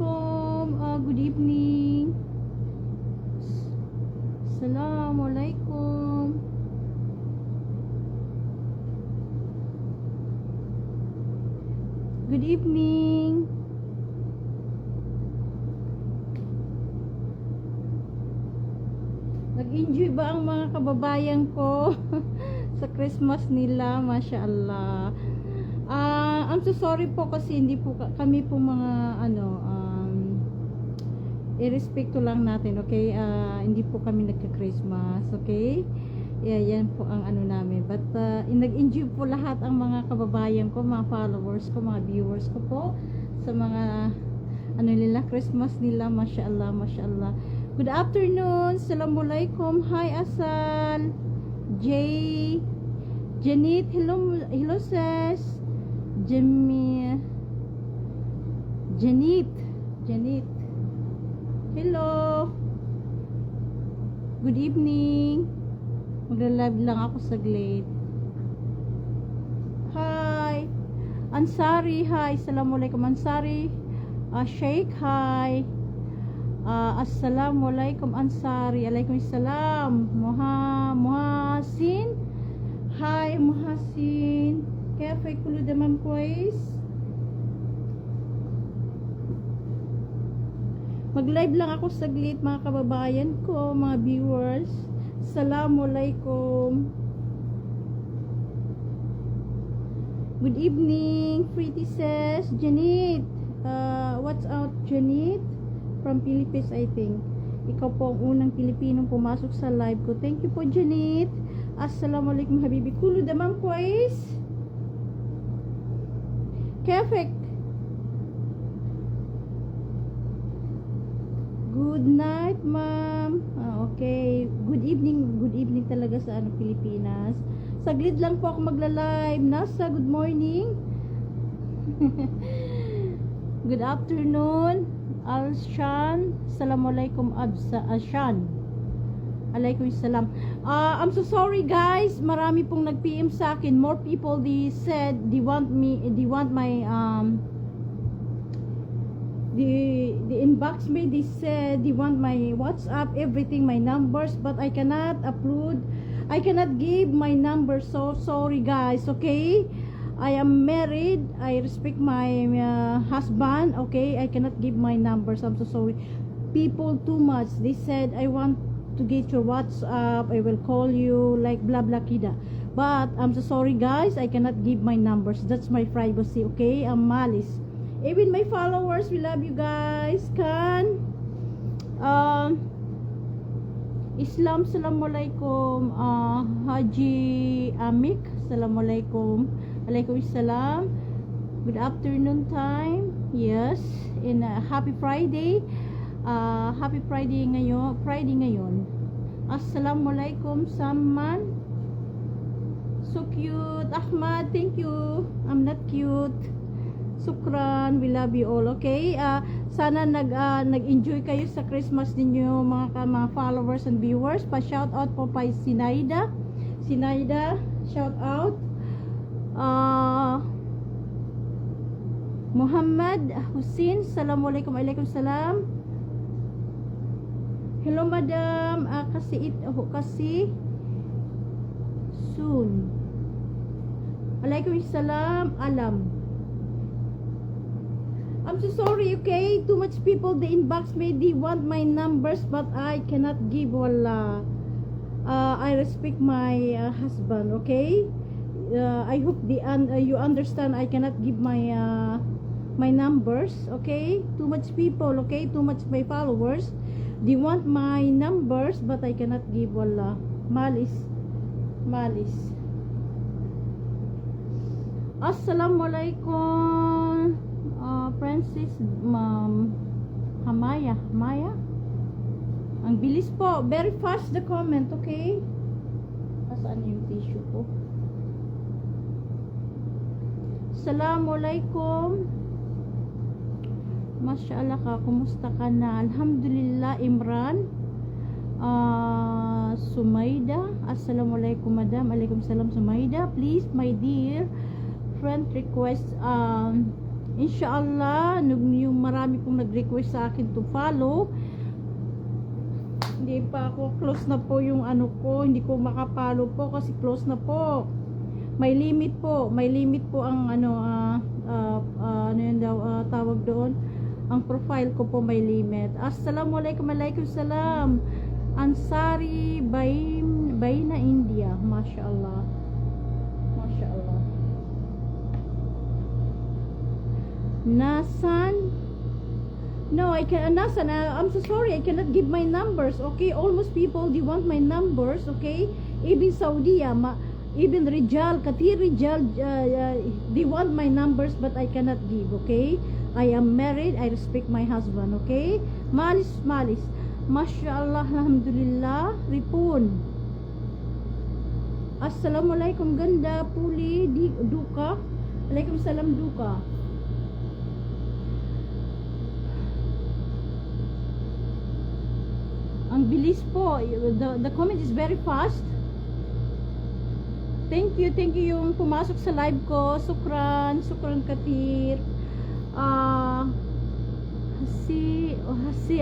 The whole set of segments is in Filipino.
Assalamualaikum. Good evening. Assalamualaikum. Good evening. Nag-enjoy ba ang mga kababayan ko sa Christmas nila? Masya Allah. I'm so sorry po kasi hindi po kami po mga irespeto lang natin, okay? Hindi po kami nagka-Christmas, okay? Yeah, yan po ang ano namin. But nag-enjoy po lahat ang mga kababayan ko, mga followers ko, mga viewers ko po sa mga ano nila, Christmas nila. Masya Allah, Masya Allah. Good afternoon. Assalamualaikum. Hi Asal. Jay. Janet. Hello sis. Janet. Hello. Good evening. Magla-live lang ako saglit. Hi. Ansari. Hi. Assalamualaikum Ansari. Sheikh. Hi. Assalamualaikum Ansari. Alaikumussalam. Muhasin. Hi Muhasin. Kayfa kullu tamam kwais? Mag-live lang ako saglit mga kababayan ko, mga viewers. Assalamualaikum. Good evening, pretty sis. Janet. What's out, Janet? From Philippines, I think. Ikaw po ang unang Pilipinong pumasok sa live ko. Thank you po, Janet. Assalamualaikum, habibi. Kullu damam kwais? Kefek. Good night, ma'am. Okay. Good evening talaga sa Pilipinas. Saglit lang po ako magla-live. Nasa, good morning. Good afternoon. Alshan. Assalamualaikum Ashan. Alaikumussalam. I'm so sorry guys. Marami pong nag-PM sa akin. More people they said they want my the inbox me, they said they want my WhatsApp, everything, my numbers, but I cannot upload, I cannot give my number. So sorry guys, okay? I am married, I respect my husband, okay? I cannot give my numbers. I'm so sorry. People too much, they said I want to get your WhatsApp, I will call you, like blah blah kida, but I'm so sorry guys, I cannot give my numbers. That's my privacy, okay? I'm malis. Even my followers, we love you guys. Kan Islam, assalamualaikum. Haji Amik, assalamualaikum. Alaikumussalam. Good afternoon time. Yes, in happy Friday. Happy Friday ngayon. Assalamualaikum Samman. So cute. Ahmad, thank you. I'm not cute. Sukran, we love you all, okay? Sana nag-enjoy kayo sa Christmas ninyo mga followers and viewers. Pa-shout out po pa Sinaida, shout out. Muhammad Hussein, assalamualaikum. Waalaikumsalam. Hello madam, kasi soon. Waalaikumsalam, alam. I'm so sorry, okay? Too much people, they inbox me, they want my numbers, but I cannot give. Wala. I respect my husband, okay? I hope you understand. I cannot give my numbers, okay? Too much people, okay? Too much my followers. They want my numbers, but I cannot give. Wala. Malis. Assalamualaikum. Francis Maya. Ang bilis po. Very fast the comment, okay? Saan yung tissue ko? Assalamualaikum. Masyaallah ka. Kumusta ka na? Alhamdulillah, Imran. Sumaida. Assalamualaikum, madam. Alaikum salam, Sumaida. Please, my dear friend, request Inshallah, yung marami pong nag-request sa akin to follow. Hindi pa ako, close na po yung ano ko, hindi ko makapalo po kasi close na po. May limit po ang ano, ano yun daw, tawag doon, ang profile ko po may limit. Assalamualaikum, waalaikumsalam. Ansari Baina India, mashallah, mashallah. Nasan? No, I can Nasan. I'm so sorry. I cannot give my numbers. Okay, almost people they want my numbers. Okay, even Saudi, even Rijal, Katir Rijal, they want my numbers, but I cannot give. Okay, I am married. I respect my husband. Okay, malis. Mashallah, alhamdulillah. Ripun. Assalamualaikum ganda puli di duka. Waalaikumsalam duka. Ang bilis po. The comment is very fast. Thank you yung pumasok sa live ko. Sukran Katir.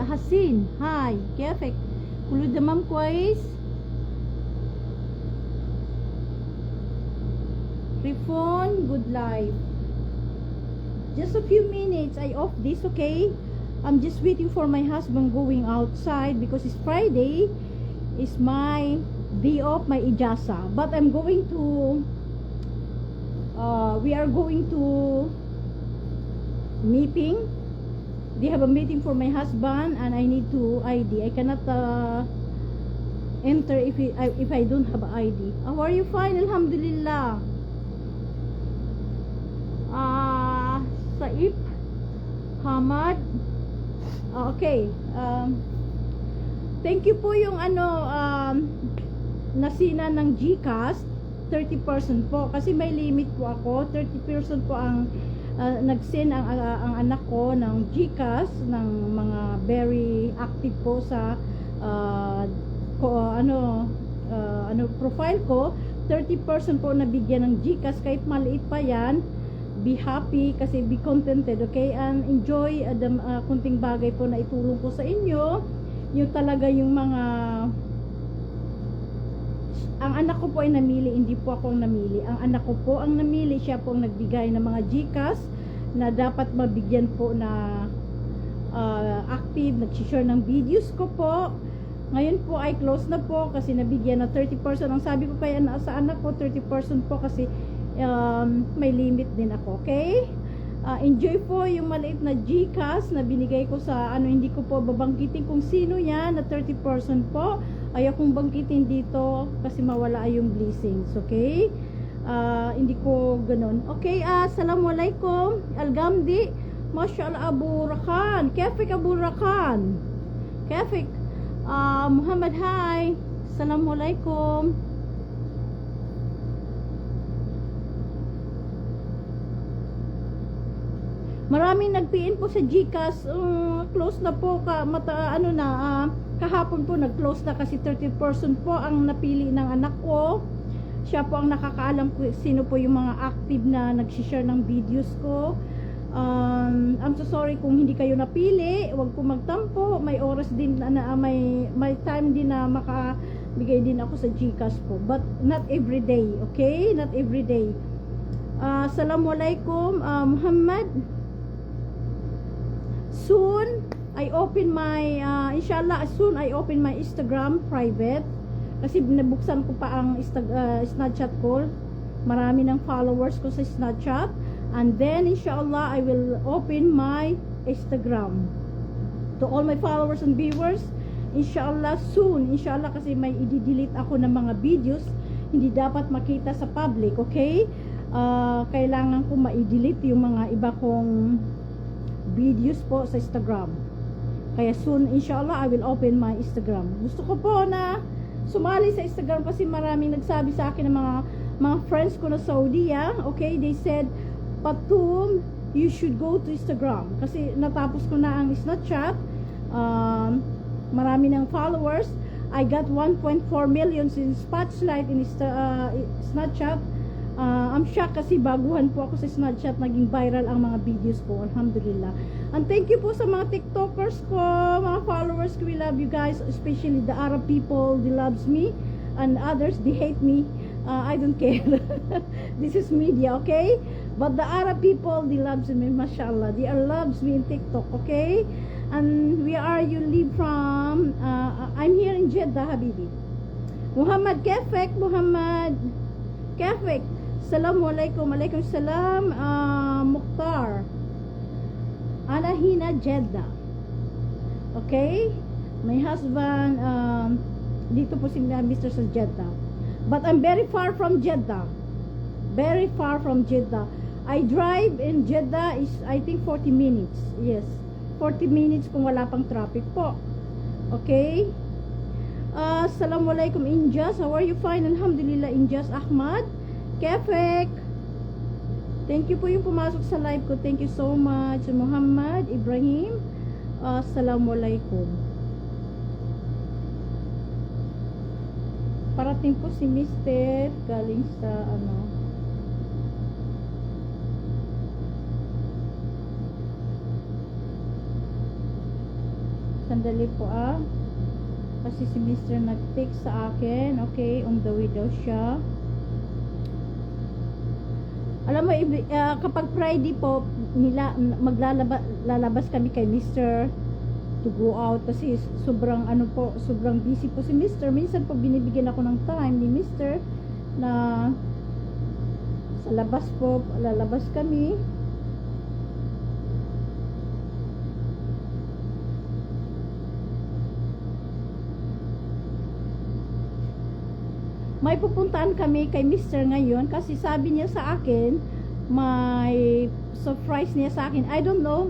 Hasin. Hi. Kefek. Kulu damam kwais. Refone. Good life. Just a few minutes. I off this, okay? I'm just waiting for my husband going outside because it's Friday. It's my day off, my ijasa. But I'm going to we are going to meeting. They have a meeting for my husband and I need to ID. I cannot enter if I don't have ID. How are you? Fine, alhamdulillah. Saif Hamad. Okay. Thank you po yung ano nasina ng GCash 30% po kasi may limit po ako. 30% po ang nag-send ang anak ko ng GCash ng mga very active po sa profile ko. 30% po nabigyan ng GCash kahit maliit pa yan. Be happy kasi be contented, okay? And enjoy the kunting bagay po na itulong ko sa inyo. Yung talaga yung mga ang anak ko po ay namili, hindi po ako ang namili. Ang anak ko po ang namili, siya po ang nagbigay ng mga GCash na dapat mabigyan po na active, nag-share ng videos ko po. Ngayon po ay close na po kasi nabigyan na 30%. Ang sabi ko kaya sa anak ko 30% po kasi may limit din ako, okay? Enjoy po yung maliit na GCash na binigay ko sa ano, hindi ko po babanggitin kung sino yan na 30% po. Ayaw kong banggitin dito kasi mawala yung blessings, okay? Hindi ko ganun. Okay, assalamualaikum. Algamdi. Mashallah Abu Rakan. Kefik Abu Rakan. Kefik. Muhammad, hi. Assalamualaikum. Maraming nag-PN po sa GCash. Close na po kahapon po nag-close na kasi 30% po ang napili ng anak ko. Siya po ang nakakaalam kung sino po yung mga active na nag-share ng videos ko. I'm so sorry kung hindi kayo napili. Huwag po magtampo. May oras din may time din na makabigay din ako sa GCash po. But not every day, okay? Not every day. Assalamualaikum, Muhammad. Soon I open my inshallah soon I open my Instagram private kasi nabuksan ko pa ang Snapchat ko. Marami ng followers ko sa Snapchat, and then inshallah I will open my Instagram to all my followers and viewers inshallah soon. Inshallah kasi may i-delete ako ng mga videos hindi dapat makita sa public, okay? Kailangan ko ma-delete yung mga iba kong videos po sa Instagram. Kaya soon, inshallah, I will open my Instagram. Gusto ko po na sumali sa Instagram kasi maraming nagsabi sa akin ng mga friends ko na Saudi, okay? They said, Patum, you should go to Instagram. Kasi natapos ko na ang Snapchat. Marami ng followers. I got 1.4 million in Spotlight in Snapchat. I'm shocked kasi baguhan po ako sa Snapchat, naging viral ang mga videos ko, alhamdulillah. And thank you po sa mga TikTokers ko, mga followers ko, we love you guys, especially the Arab people, they loves me, and others, they hate me. I don't care. This is media, okay? But the Arab people, they loves me, mashallah, they loves me in TikTok, okay? And where are you live from? I'm here in Jeddah, Habibi. Muhammad Kefek, Muhammad Kefek. Assalamualaikum, alaikum salam. Mukhtar. Ana hina Jeddah. Okay? My husband, dito po si Mr. sa Jeddah. But I'm very far from Jeddah. Very far from Jeddah. I drive in Jeddah is, I think, 40 minutes. Yes. 40 minutes kung wala pang traffic po. Okay? Assalamualaikum Injas. How are you? Fine. Alhamdulillah Injas. Ahmad. Kefek. Thank you po yung pumasok sa live ko. Thank you so much. Muhammad Ibrahim. Assalamualaikum. Parating po si Mr. galing sa ano. Sandali po kasi si Mr. nag-text sa akin. Okay, on the way daw siya. Alam mo, kapag Friday po lalabas kami kay Mr. to go out kasi sobrang sobrang busy po si Mr. Minsan po binibigyan ako ng time ni Mr. na sa labas po lalabas kami. May pupuntahan kami kay Mr. ngayon kasi sabi niya sa akin, may surprise niya sa akin. I don't know.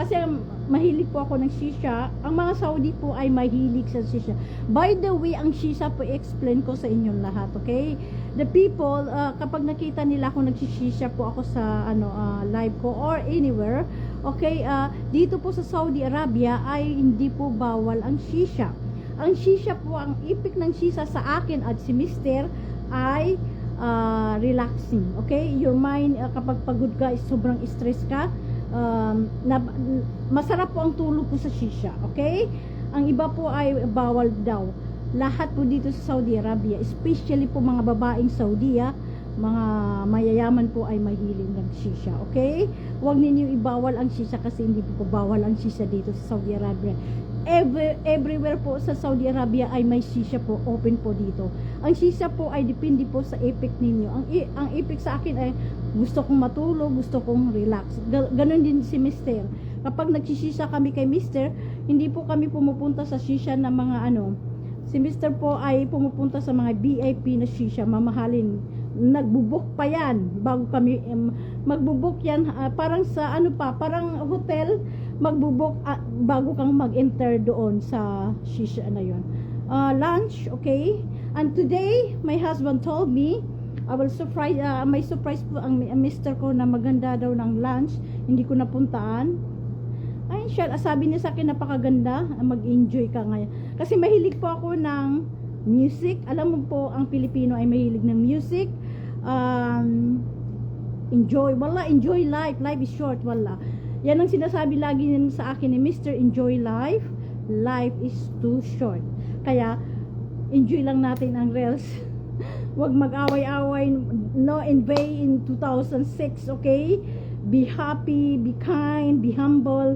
Kasi mahilig po ako ng shisha. Ang mga Saudi po ay mahilig sa shisha. By the way, ang shisha po explain ko sa inyong lahat, okay? The people, kapag nakita nila ako nagsishisha po ako sa live ko or anywhere, okay, dito po sa Saudi Arabia ay hindi po bawal ang shisha. Ang shisha po, ang ipik ng shisha sa akin at si Mr. ay relaxing. Okay? Your mind, kapag pagod ka, sobrang stress ka, masarap po ang tulog po sa shisha. Okay? Ang iba po ay bawal daw. Lahat po dito sa Saudi Arabia, especially po mga babaeng Saudi, mga mayayaman po ay mahilig ng shisha. Okay? Huwag ninyo ibawal ang shisha kasi hindi po bawal ang shisha dito sa Saudi Arabia. Everywhere po sa Saudi Arabia ay may shisha po, open po dito. Ang shisha po ay depende po sa epic ninyo. Ang epic sa akin ay gusto kong matulog, gusto kong relax. Ganon din si Mr. Kapag nagsishisha kami kay Mr., hindi po kami pumupunta sa shisha na mga si Mr. po ay pumupunta sa mga VIP na shisha, mamahalin. Nagbubuk pa yan bago kami magbubuk yan, parang sa parang hotel, magbubuk bago kang mag-enter doon sa shisha na yun. Lunch, okay? And today my husband told me I will surprise, may surprise po ang Mr. ko na maganda daw ng lunch, hindi ko napuntaan. Ay, sabi niya sa akin napakaganda, mag-enjoy ka ngayon. Kasi mahilig po ako ng music. Alam mo po, ang Pilipino ay mahilig ng music. Enjoy life. Life is short, wala. Yan ang sinasabi lagi niya sa akin ni Mr. Enjoy life. Life is too short. Kaya, enjoy lang natin ang reels. Huwag mag-away-away. No envy in 2006, okay? Be happy, be kind, be humble.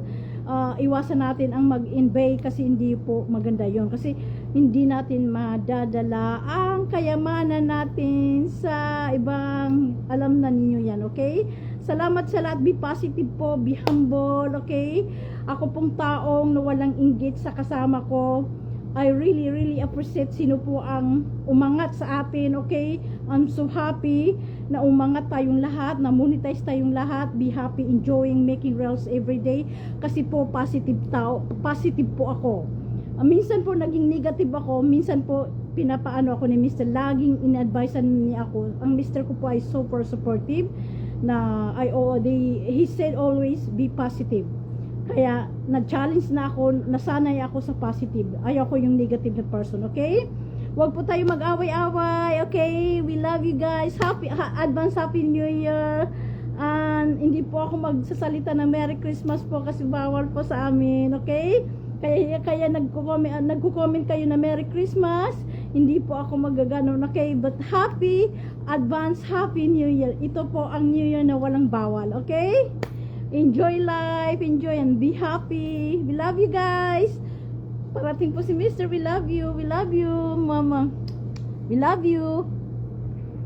Iwasan natin ang mag-envy kasi hindi po maganda yon. Kasi hindi natin madadala ang kayamanan natin sa ibang, alam na ninyo yan, okay? Salamat sa lahat. Be positive po, be humble, okay? Ako pong taong na walang inggit sa kasama ko. I really appreciate sino po ang umangat sa atin, okay? I'm so happy na umangat tayong lahat, na monetize tayong lahat. Be happy, enjoying making reels every day. Kasi po positive po ako. Minsan po naging negative ako, minsan po pinapaano ako ni Mr. Laging in-advisean niya ako. Ang Mr. ko po ay super supportive na he said always be positive. Kaya nag-challenge na ako, nasanay ako sa positive. Ayoko yung negative na person, okay? Huwag po tayo mag-away-away, okay? We love you guys. Advance Happy New Year. And hindi po ako magsasalita ng Merry Christmas po kasi bawal po sa amin, okay? Kaya nagko-comment kayo na Merry Christmas. Hindi po ako magaganon, okay? But advance Happy New Year. Ito po ang New Year na walang bawal, okay? Enjoy life, enjoy and be happy. We love you guys. Parating po si Mr. We love you, Mama. We love you.